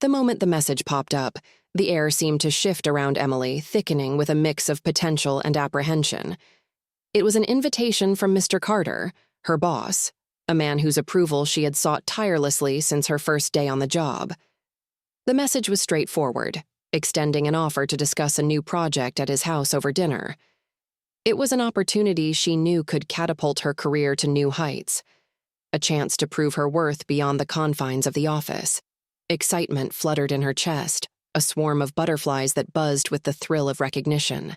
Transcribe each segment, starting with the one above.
The moment the message popped up, the air seemed to shift around Emily, thickening with a mix of potential and apprehension. It was an invitation from Mr. Carter, her boss, a man whose approval she had sought tirelessly since her first day on the job. The message was straightforward, extending an offer to discuss a new project at his house over dinner. It was an opportunity she knew could catapult her career to new heights, a chance to prove her worth beyond the confines of the office. Excitement fluttered in her chest, a swarm of butterflies that buzzed with the thrill of recognition.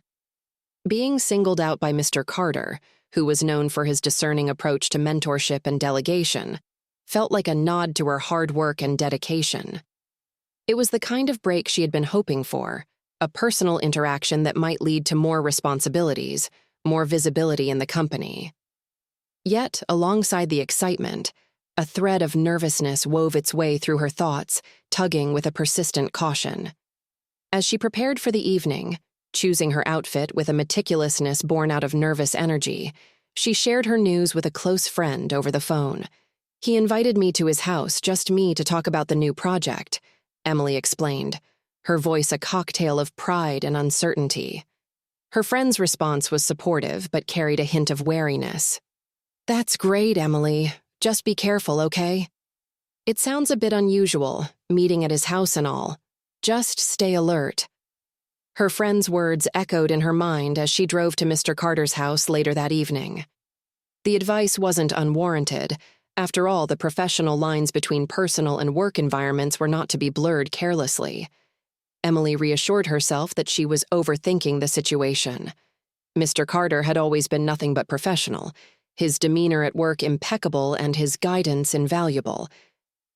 Being singled out by Mr. Carter, who was known for his discerning approach to mentorship and delegation, felt like a nod to her hard work and dedication. It was the kind of break she had been hoping for, a personal interaction that might lead to more responsibilities, more visibility in the company. Yet, alongside the excitement, a thread of nervousness wove its way through her thoughts, tugging with a persistent caution. As she prepared for the evening, choosing her outfit with a meticulousness born out of nervous energy, she shared her news with a close friend over the phone. "He invited me to his house, just me, to talk about the new project," Emily explained, her voice a cocktail of pride and uncertainty. Her friend's response was supportive but carried a hint of wariness. "That's great, Emily. Just be careful, okay? It sounds a bit unusual, meeting at his house and all. Just stay alert." Her friend's words echoed in her mind as she drove to Mr. Carter's house later that evening. The advice wasn't unwarranted. After all, the professional lines between personal and work environments were not to be blurred carelessly. Emily reassured herself that she was overthinking the situation. Mr. Carter had always been nothing but professional, his demeanor at work impeccable and his guidance invaluable.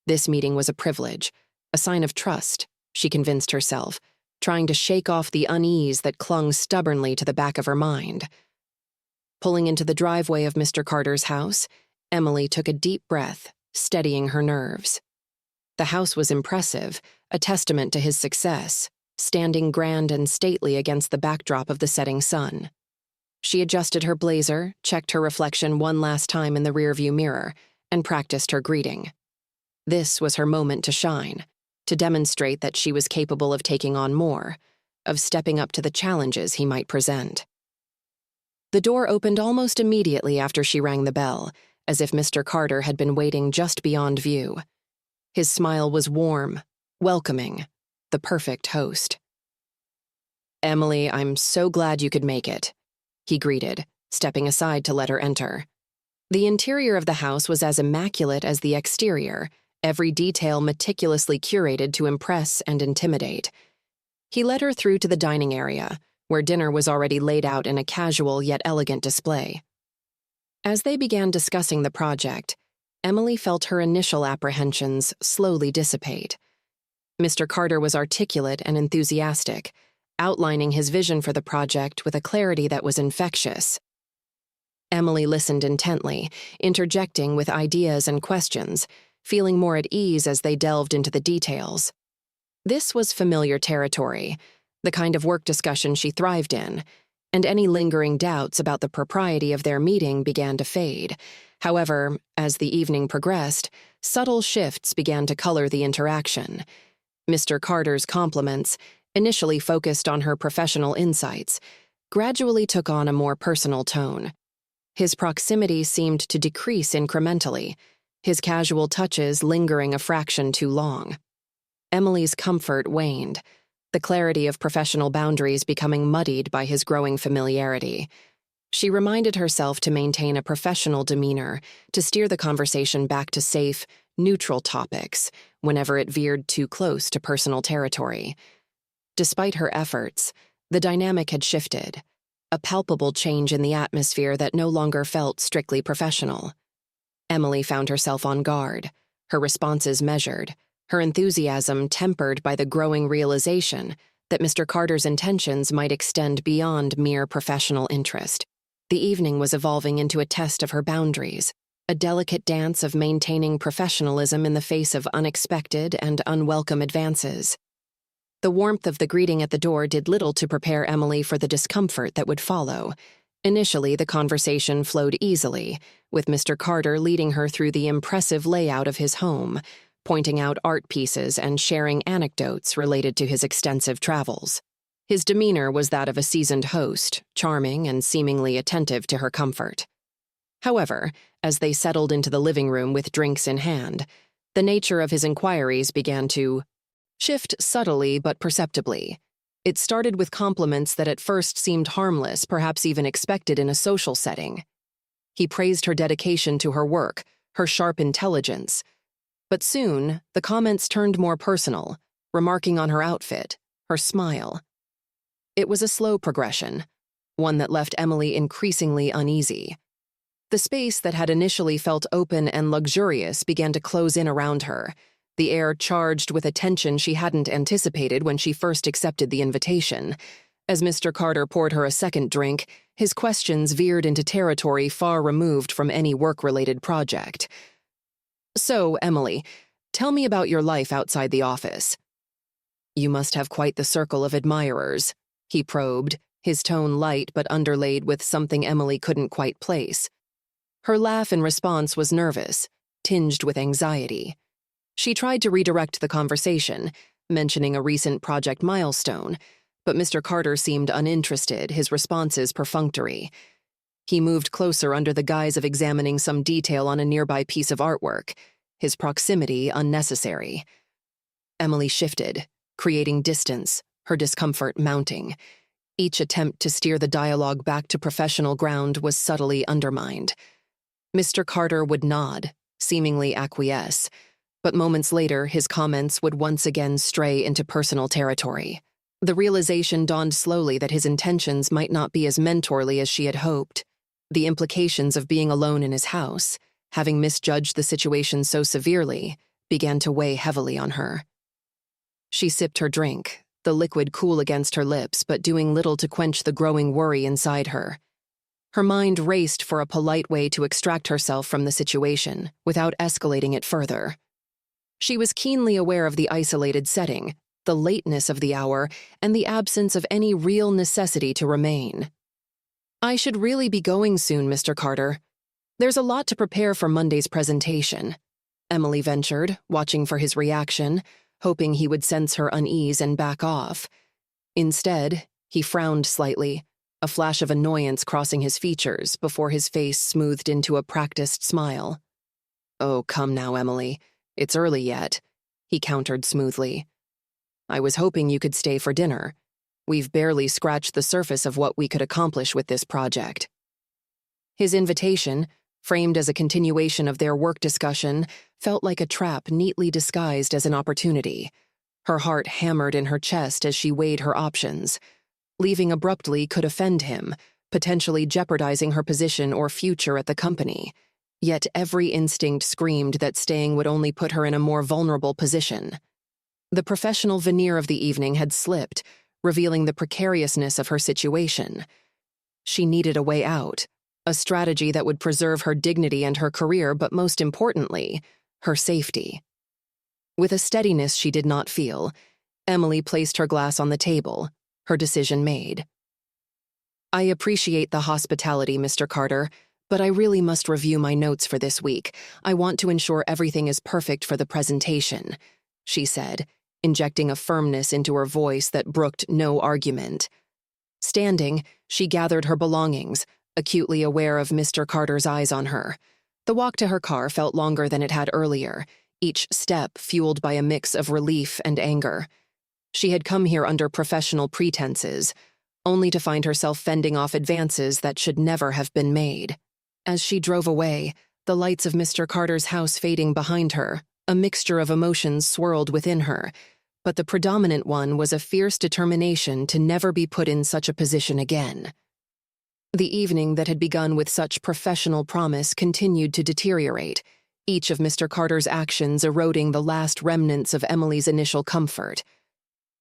This meeting was a privilege, a sign of trust, she convinced herself, trying to shake off the unease that clung stubbornly to the back of her mind. Pulling into the driveway of Mr. Carter's house, Emily took a deep breath, steadying her nerves. The house was impressive, a testament to his success, standing grand and stately against the backdrop of the setting sun. She adjusted her blazer, checked her reflection one last time in the rearview mirror, and practiced her greeting. This was her moment to shine, to demonstrate that she was capable of taking on more, of stepping up to the challenges he might present. The door opened almost immediately after she rang the bell, as if Mr. Carter had been waiting just beyond view. His smile was warm, welcoming, the perfect host. "Emily, I'm so glad you could make it," he greeted, stepping aside to let her enter. The interior of the house was as immaculate as the exterior, every detail meticulously curated to impress and intimidate. He led her through to the dining area, where dinner was already laid out in a casual yet elegant display. As they began discussing the project, Emily felt her initial apprehensions slowly dissipate. Mr. Carter was articulate and enthusiastic, outlining his vision for the project with a clarity that was infectious. Emily listened intently, interjecting with ideas and questions, feeling more at ease as they delved into the details. This was familiar territory, the kind of work discussion she thrived in, and any lingering doubts about the propriety of their meeting began to fade. However, as the evening progressed, subtle shifts began to color the interaction. Mr. Carter's compliments, initially focused on her professional insights, gradually took on a more personal tone. His proximity seemed to decrease incrementally, his casual touches lingering a fraction too long. Emily's comfort waned, the clarity of professional boundaries becoming muddied by his growing familiarity. She reminded herself to maintain a professional demeanor, to steer the conversation back to safe, neutral topics whenever it veered too close to personal territory. Despite her efforts, the dynamic had shifted, a palpable change in the atmosphere that no longer felt strictly professional. Emily found herself on guard, her responses measured, her enthusiasm tempered by the growing realization that Mr. Carter's intentions might extend beyond mere professional interest. The evening was evolving into a test of her boundaries, a delicate dance of maintaining professionalism in the face of unexpected and unwelcome advances. The warmth of the greeting at the door did little to prepare Emily for the discomfort that would follow. Initially, the conversation flowed easily, with Mr. Carter leading her through the impressive layout of his home, pointing out art pieces and sharing anecdotes related to his extensive travels. His demeanor was that of a seasoned host, charming and seemingly attentive to her comfort. However, as they settled into the living room with drinks in hand, the nature of his inquiries began to shift subtly but perceptibly. It started with compliments that at first seemed harmless, perhaps even expected in a social setting. He praised her dedication to her work, her sharp intelligence. But soon, the comments turned more personal, remarking on her outfit, her smile. It was a slow progression, one that left Emily increasingly uneasy. The space that had initially felt open and luxurious began to close in around her, the air charged with a tension she hadn't anticipated when she first accepted the invitation. As Mr. Carter poured her a second drink, his questions veered into territory far removed from any work-related project. "So, Emily, tell me about your life outside the office." "You must have quite the circle of admirers," he probed, his tone light but underlaid with something Emily couldn't quite place. Her laugh in response was nervous, tinged with anxiety. She tried to redirect the conversation, mentioning a recent project milestone, but Mr. Carter seemed uninterested, his responses perfunctory. He moved closer under the guise of examining some detail on a nearby piece of artwork, his proximity unnecessary. Emily shifted, creating distance, her discomfort mounting. Each attempt to steer the dialogue back to professional ground was subtly undermined. Mr. Carter would nod, seemingly acquiesce, but moments later his comments would once again stray into personal territory. The realization dawned slowly that his intentions might not be as mentorly as she had hoped. The implications of being alone in his house, having misjudged the situation so severely, began to weigh heavily on her. She sipped her drink, the liquid cool against her lips but doing little to quench the growing worry inside her. Her mind raced for a polite way to extract herself from the situation without escalating it further. She was keenly aware of the isolated setting, the lateness of the hour, and the absence of any real necessity to remain. "I should really be going soon, Mr. Carter. There's a lot to prepare for Monday's presentation," Emily ventured, watching for his reaction, hoping he would sense her unease and back off. Instead, he frowned slightly, a flash of annoyance crossing his features before his face smoothed into a practiced smile. "Oh, come now, Emily. It's early yet," he countered smoothly. "I was hoping you could stay for dinner. We've barely scratched the surface of what we could accomplish with this project." His invitation, framed as a continuation of their work discussion, felt like a trap neatly disguised as an opportunity. Her heart hammered in her chest as she weighed her options. Leaving abruptly could offend him, potentially jeopardizing her position or future at the company. Yet every instinct screamed that staying would only put her in a more vulnerable position. The professional veneer of the evening had slipped, revealing the precariousness of her situation. She needed a way out, a strategy that would preserve her dignity and her career, but most importantly, her safety. With a steadiness she did not feel, Emily placed her glass on the table, her decision made. "I appreciate the hospitality, Mr. Carter, but I really must review my notes for this week. I want to ensure everything is perfect for the presentation," she said, injecting a firmness into her voice that brooked no argument. Standing, she gathered her belongings, acutely aware of Mr. Carter's eyes on her. The walk to her car felt longer than it had earlier, each step fueled by a mix of relief and anger. She had come here under professional pretenses, only to find herself fending off advances that should never have been made. As she drove away, the lights of Mr. Carter's house fading behind her, a mixture of emotions swirled within her, but the predominant one was a fierce determination to never be put in such a position again. The evening that had begun with such professional promise continued to deteriorate, each of Mr. Carter's actions eroding the last remnants of Emily's initial comfort.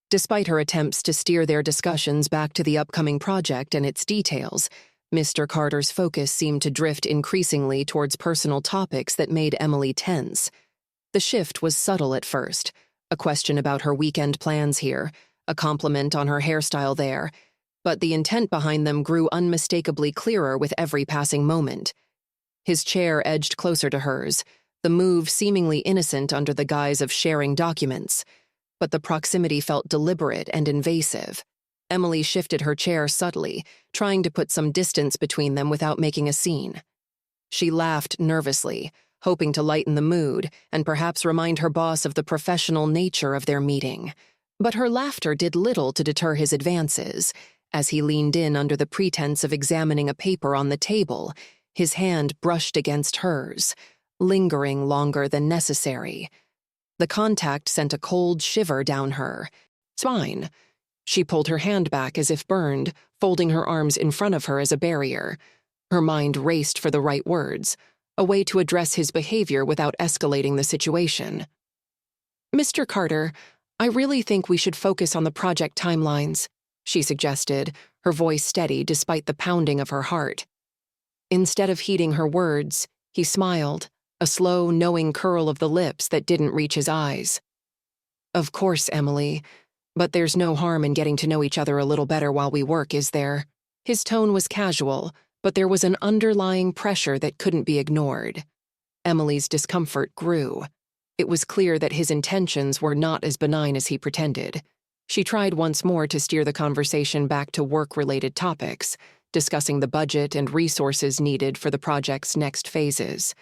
Despite her attempts to steer their discussions back to the upcoming project and its details, Mr. Carter's focus seemed to drift increasingly towards personal topics that made Emily tense. The shift was subtle at first, a question about her weekend plans here, a compliment on her hairstyle there, but the intent behind them grew unmistakably clearer with every passing moment. His chair edged closer to hers, the move seemingly innocent under the guise of sharing documents. But the proximity felt deliberate and invasive. Emily shifted her chair subtly, trying to put some distance between them without making a scene. She laughed nervously, hoping to lighten the mood and perhaps remind her boss of the professional nature of their meeting. But her laughter did little to deter his advances. As he leaned in under the pretense of examining a paper on the table, his hand brushed against hers, lingering longer than necessary. The contact sent a cold shiver down her spine. She pulled her hand back as if burned, folding her arms in front of her as a barrier. Her mind raced for the right words, a way to address his behavior without escalating the situation. "Mr. Carter, I really think we should focus on the project timelines," she suggested, her voice steady despite the pounding of her heart. Instead of heeding her words, he smiled, a slow, knowing curl of the lips that didn't reach his eyes. "Of course, Emily, but there's no harm in getting to know each other a little better while we work, is there?" His tone was casual, but there was an underlying pressure that couldn't be ignored. Emily's discomfort grew. It was clear that his intentions were not as benign as he pretended. She tried once more to steer the conversation back to work-related topics, discussing the budget and resources needed for the project's next phases.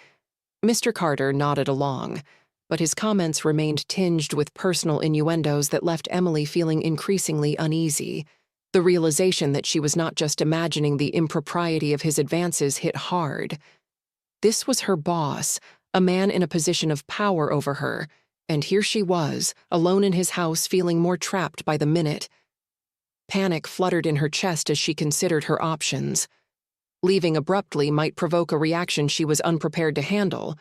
Mr. Carter nodded along, but his comments remained tinged with personal innuendos that left Emily feeling increasingly uneasy. The realization that she was not just imagining the impropriety of his advances hit hard. This was her boss, a man in a position of power over her, and here she was, alone in his house, feeling more trapped by the minute. Panic fluttered in her chest as she considered her options. Leaving abruptly might provoke a reaction she was unprepared to handle,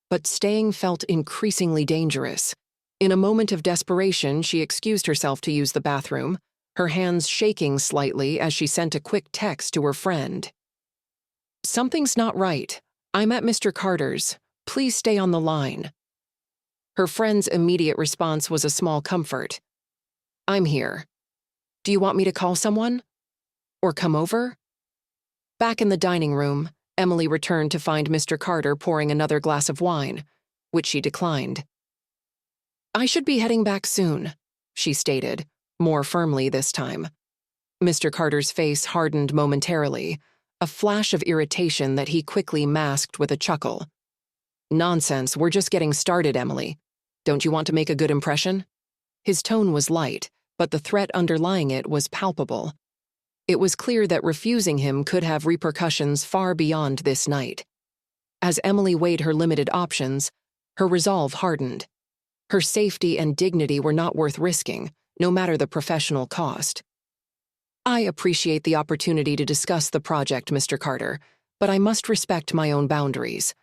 but staying felt increasingly dangerous. In a moment of desperation, she excused herself to use the bathroom, her hands shaking slightly as she sent a quick text to her friend. "Something's not right. I'm at Mr. Carter's. Please stay on the line." Her friend's immediate response was a small comfort. "I'm here. Do you want me to call someone? Or come over?" Back in the dining room, Emily returned to find Mr. Carter pouring another glass of wine, which she declined. "I should be heading back soon," she stated, more firmly this time. Mr. Carter's face hardened momentarily, a flash of irritation that he quickly masked with a chuckle. "Nonsense, we're just getting started, Emily. Don't you want to make a good impression?" His tone was light, but the threat underlying it was palpable. It was clear that refusing him could have repercussions far beyond this night. As Emily weighed her limited options, her resolve hardened. Her safety and dignity were not worth risking, no matter the professional cost. "I appreciate the opportunity to discuss the project, Mr. Carter, but I must respect my own boundaries.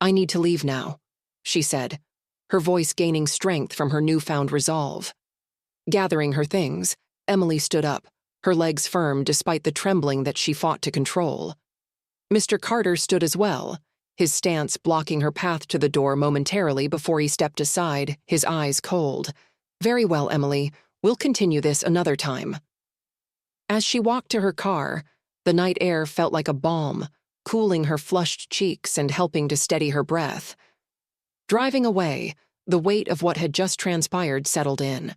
I need to leave now," she said, her voice gaining strength from her newfound resolve. Gathering her things, Emily stood up, her legs firm despite the trembling that she fought to control. Mr. Carter stood as well, his stance blocking her path to the door momentarily before he stepped aside, his eyes cold. "Very well, Emily. We'll continue this another time." As she walked to her car, the night air felt like a balm, cooling her flushed cheeks and helping to steady her breath. Driving away, the weight of what had just transpired settled in.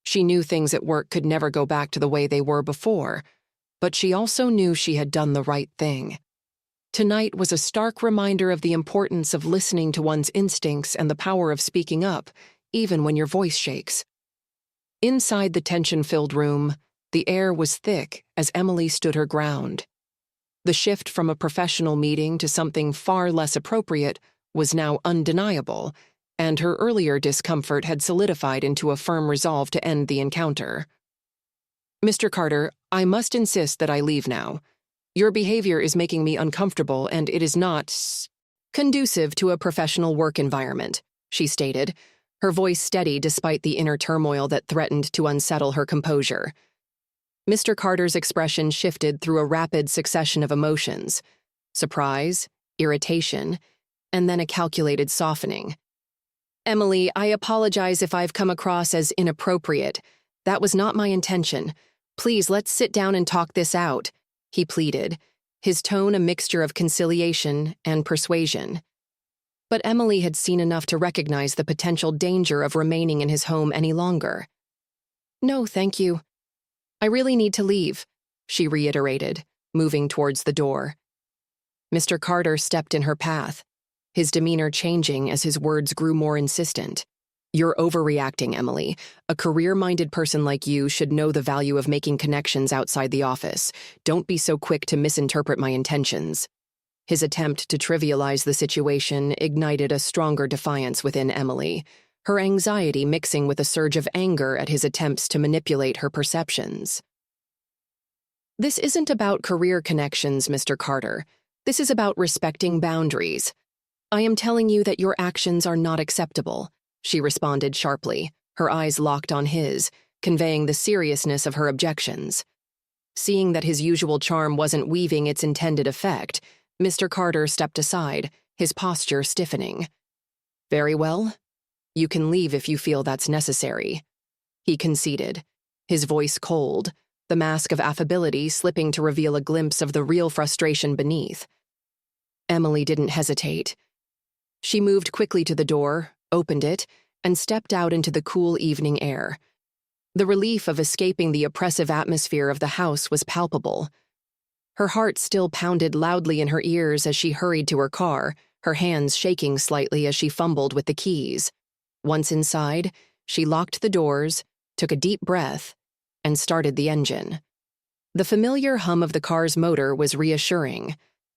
She knew things at work could never go back to the way they were before, but she also knew she had done the right thing. Tonight was a stark reminder of the importance of listening to one's instincts and the power of speaking up, even when your voice shakes. Inside the tension-filled room, the air was thick as Emily stood her ground. The shift from a professional meeting to something far less appropriate was now undeniable, and her earlier discomfort had solidified into a firm resolve to end the encounter. "Mr. Carter, I must insist that I leave now. Your behavior is making me uncomfortable, and it is not conducive to a professional work environment," she stated, her voice steady despite the inner turmoil that threatened to unsettle her composure. Mr. Carter's expression shifted through a rapid succession of emotions: surprise, irritation, and then a calculated softening. "Emily, I apologize if I've come across as inappropriate. That was not my intention. Please, let's sit down and talk this out," he pleaded, his tone a mixture of conciliation and persuasion. But Emily had seen enough to recognize the potential danger of remaining in his home any longer. "No, thank you. I really need to leave," she reiterated, moving towards the door. Mr. Carter stepped in her path, his demeanor changing as his words grew more insistent. "You're overreacting, Emily. A career-minded person like you should know the value of making connections outside the office. Don't be so quick to misinterpret my intentions." His attempt to trivialize the situation ignited a stronger defiance within Emily, her anxiety mixing with a surge of anger at his attempts to manipulate her perceptions. "This isn't about career connections, Mr. Carter. This is about respecting boundaries. I am telling you that your actions are not acceptable," she responded sharply, her eyes locked on his, conveying the seriousness of her objections. Seeing that his usual charm wasn't weaving its intended effect, Mr. Carter stepped aside, his posture stiffening. "Very well. You can leave if you feel that's necessary," he conceded, his voice cold, the mask of affability slipping to reveal a glimpse of the real frustration beneath. Emily didn't hesitate. She moved quickly to the door, opened it, and stepped out into the cool evening air. The relief of escaping the oppressive atmosphere of the house was palpable. Her heart still pounded loudly in her ears as she hurried to her car, her hands shaking slightly as she fumbled with the keys. Once inside, she locked the doors, took a deep breath, and started the engine. The familiar hum of the car's motor was reassuring,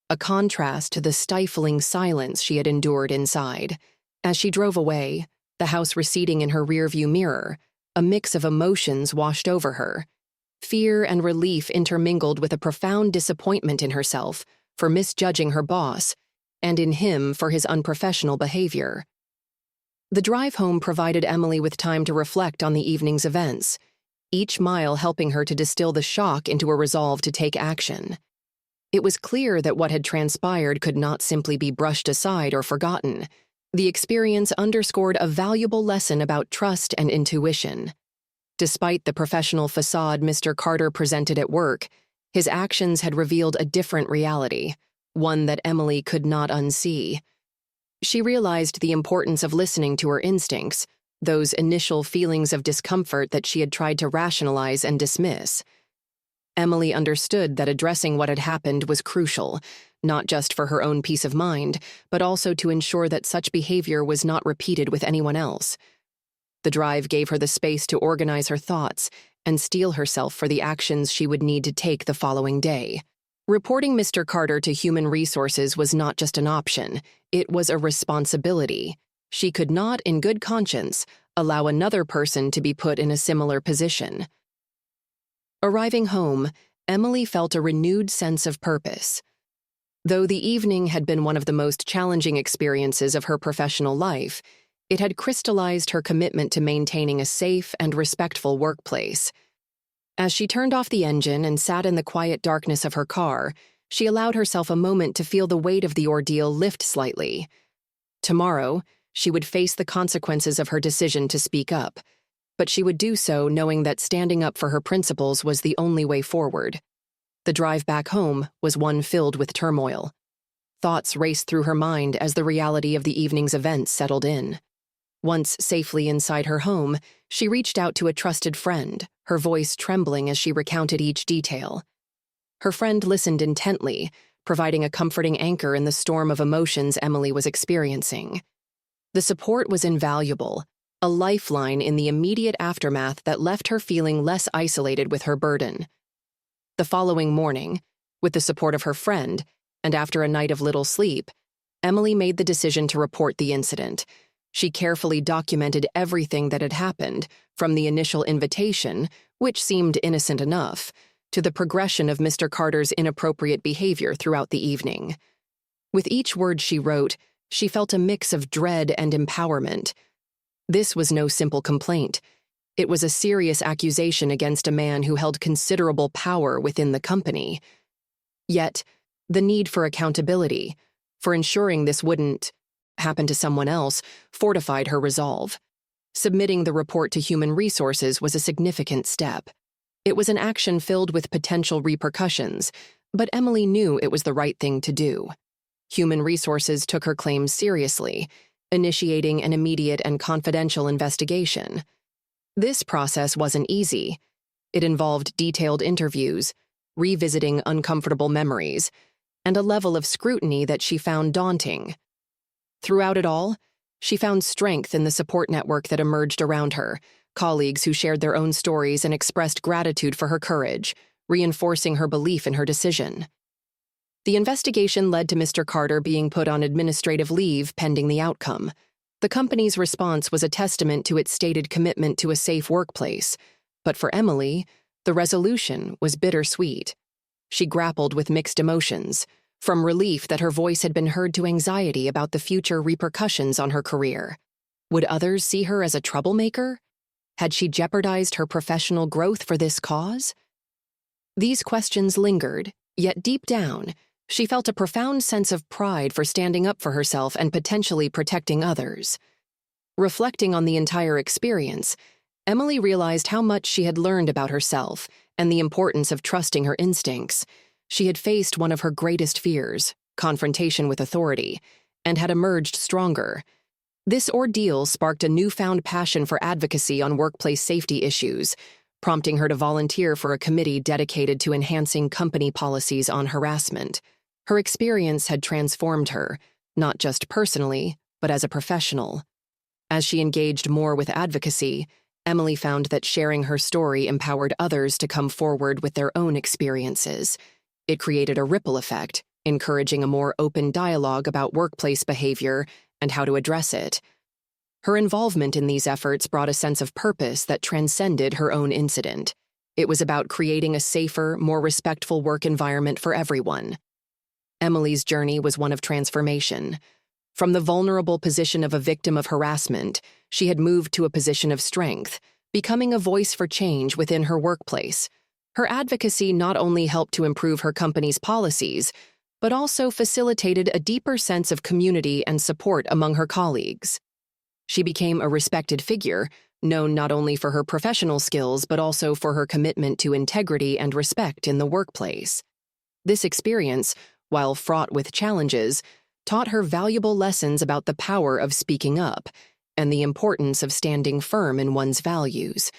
a contrast to the stifling silence she had endured inside. As she drove away, the house receding in her rearview mirror, a mix of emotions washed over her. Fear and relief intermingled with a profound disappointment in herself for misjudging her boss, and in him for his unprofessional behavior. The drive home provided Emily with time to reflect on the evening's events, each mile helping her to distill the shock into a resolve to take action. It was clear that what had transpired could not simply be brushed aside or forgotten. The experience underscored a valuable lesson about trust and intuition. Despite the professional facade Mr. Carter presented at work, his actions had revealed a different reality, one that Emily could not unsee. She realized the importance of listening to her instincts, those initial feelings of discomfort that she had tried to rationalize and dismiss. Emily understood that addressing what had happened was crucial, not just for her own peace of mind, but also to ensure that such behavior was not repeated with anyone else. The drive gave her the space to organize her thoughts and steel herself for the actions she would need to take the following day. Reporting Mr. Carter to Human Resources was not just an option, it was a responsibility. She could not, in good conscience, allow another person to be put in a similar position. Arriving home, Emily felt a renewed sense of purpose. Though the evening had been one of the most challenging experiences of her professional life, it had crystallized her commitment to maintaining a safe and respectful workplace. As she turned off the engine and sat in the quiet darkness of her car, she allowed herself a moment to feel the weight of the ordeal lift slightly. Tomorrow, she would face the consequences of her decision to speak up, but she would do so knowing that standing up for her principles was the only way forward. The drive back home was one filled with turmoil. Thoughts raced through her mind as the reality of the evening's events settled in. Once safely inside her home, she reached out to a trusted friend, her voice trembling as she recounted each detail. Her friend listened intently, providing a comforting anchor in the storm of emotions Emily was experiencing. The support was invaluable, a lifeline in the immediate aftermath that left her feeling less isolated with her burden. The following morning, with the support of her friend, and after a night of little sleep, Emily made the decision to report the incident. She carefully documented everything that had happened, from the initial invitation, which seemed innocent enough, to the progression of Mr. Carter's inappropriate behavior throughout the evening. With each word she wrote, she felt a mix of dread and empowerment. This was no simple complaint. It was a serious accusation against a man who held considerable power within the company. Yet, the need for accountability, for ensuring this wouldn't happen to someone else, fortified her resolve. Submitting the report to Human Resources was a significant step. It was an action filled with potential repercussions, but Emily knew it was the right thing to do. Human Resources took her claims seriously, initiating an immediate and confidential investigation. This process wasn't easy. It involved detailed interviews, revisiting uncomfortable memories, and a level of scrutiny that she found daunting. Throughout it all, she found strength in the support network that emerged around her, colleagues who shared their own stories and expressed gratitude for her courage, reinforcing her belief in her decision. The investigation led to Mr. Carter being put on administrative leave pending the outcome. The company's response was a testament to its stated commitment to a safe workplace, but for Emily, the resolution was bittersweet. She grappled with mixed emotions, from relief that her voice had been heard to anxiety about the future repercussions on her career. Would others see her as a troublemaker? Had she jeopardized her professional growth for this cause? These questions lingered, yet deep down, she felt a profound sense of pride for standing up for herself and potentially protecting others. Reflecting on the entire experience, Emily realized how much she had learned about herself and the importance of trusting her instincts. She had faced one of her greatest fears, confrontation with authority, and had emerged stronger. This ordeal sparked a newfound passion for advocacy on workplace safety issues, prompting her to volunteer for a committee dedicated to enhancing company policies on harassment. Her experience had transformed her, not just personally, but as a professional. As she engaged more with advocacy, Emily found that sharing her story empowered others to come forward with their own experiences. It created a ripple effect, encouraging a more open dialogue about workplace behavior and how to address it. Her involvement in these efforts brought a sense of purpose that transcended her own incident. It was about creating a safer, more respectful work environment for everyone. Emily's journey was one of transformation. From the vulnerable position of a victim of harassment, she had moved to a position of strength, becoming a voice for change within her workplace. Her advocacy not only helped to improve her company's policies, but also facilitated a deeper sense of community and support among her colleagues. She became a respected figure, known not only for her professional skills but also for her commitment to integrity and respect in the workplace. This experience, while fraught with challenges, taught her valuable lessons about the power of speaking up and the importance of standing firm in one's values.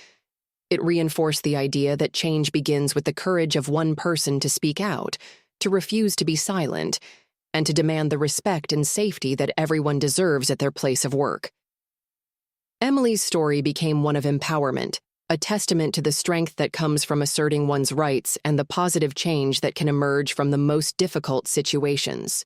It reinforced the idea that change begins with the courage of one person to speak out, to refuse to be silent, and to demand the respect and safety that everyone deserves at their place of work. Emily's story became one of empowerment, a testament to the strength that comes from asserting one's rights and the positive change that can emerge from the most difficult situations.